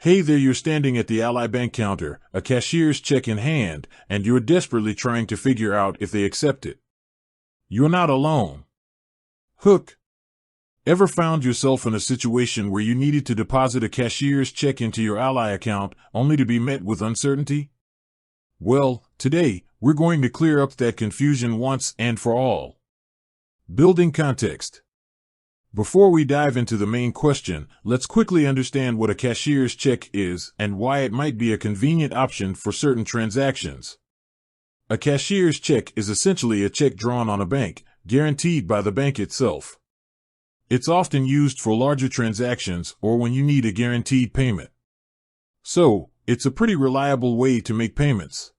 Hey there, you're standing at the Ally Bank counter, a cashier's check in hand, and you're desperately trying to figure out if they accept it. You're not alone. Hook. Ever found yourself in a situation where you needed to deposit a cashier's check into your Ally account only to be met with uncertainty? Well, today, we're going to clear up that confusion once and for all. Building context. Before we dive into the main question, let's quickly understand what a cashier's check is and why it might be a convenient option for certain transactions. A cashier's check is essentially a check drawn on a bank, guaranteed by the bank itself. It's often used for larger transactions or when you need a guaranteed payment. So, it's a pretty reliable way to make payments.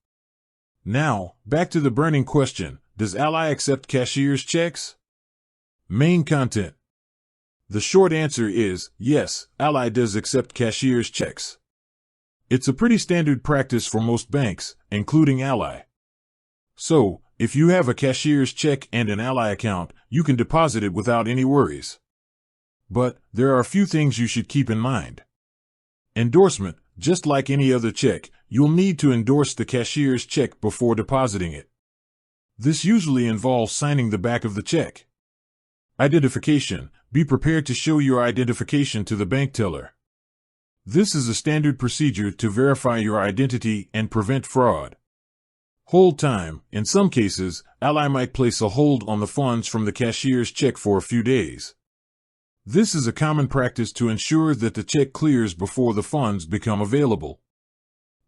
Now, back to the burning question, does Ally accept cashier's checks? Main content. The short answer is, yes, Ally does accept cashier's checks. It's a pretty standard practice for most banks, including Ally. So, if you have a cashier's check and an Ally account, you can deposit it without any worries. But, there are a few things you should keep in mind. Endorsement. Just like any other check, you'll need to endorse the cashier's check before depositing it. This usually involves signing the back of the check. Identification. Be prepared to show your identification to the bank teller. This is a standard procedure to verify your identity and prevent fraud. Hold time. In some cases, Ally might place a hold on the funds from the cashier's check for a few days. This is a common practice to ensure that the check clears before the funds become available.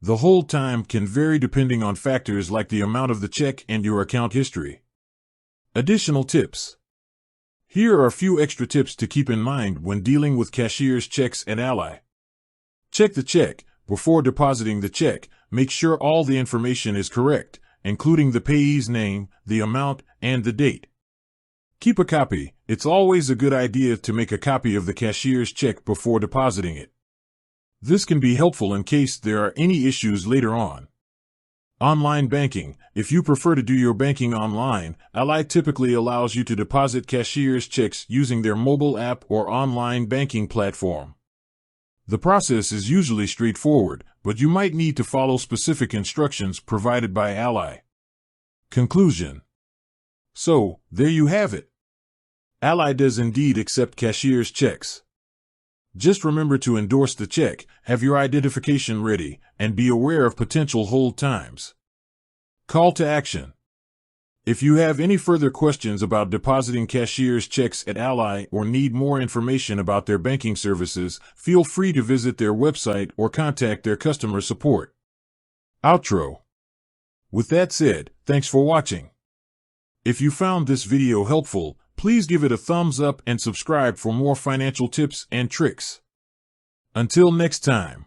The hold time can vary depending on factors like the amount of the check and your account history. Additional tips. Here are a few extra tips to keep in mind when dealing with cashier's checks at Ally. Check the check. Before depositing the check, make sure all the information is correct, including the payee's name, the amount, and the date. Keep a copy. It's always a good idea to make a copy of the cashier's check before depositing it. This can be helpful in case there are any issues later on. Online banking. If you prefer to do your banking online, Ally typically allows you to deposit cashier's checks using their mobile app or online banking platform. The process is usually straightforward, but you might need to follow specific instructions provided by Ally. Conclusion. So, there you have it. Ally does indeed accept cashier's checks. Just remember to endorse the check, have your identification ready, and be aware of potential hold times. Call to action. If you have any further questions about depositing cashier's checks at Ally or need more information about their banking services, feel free to visit their website or contact their customer support. Outro. With that said, thanks for watching. If you found this video helpful, please give it a thumbs up and subscribe for more financial tips and tricks. Until next time.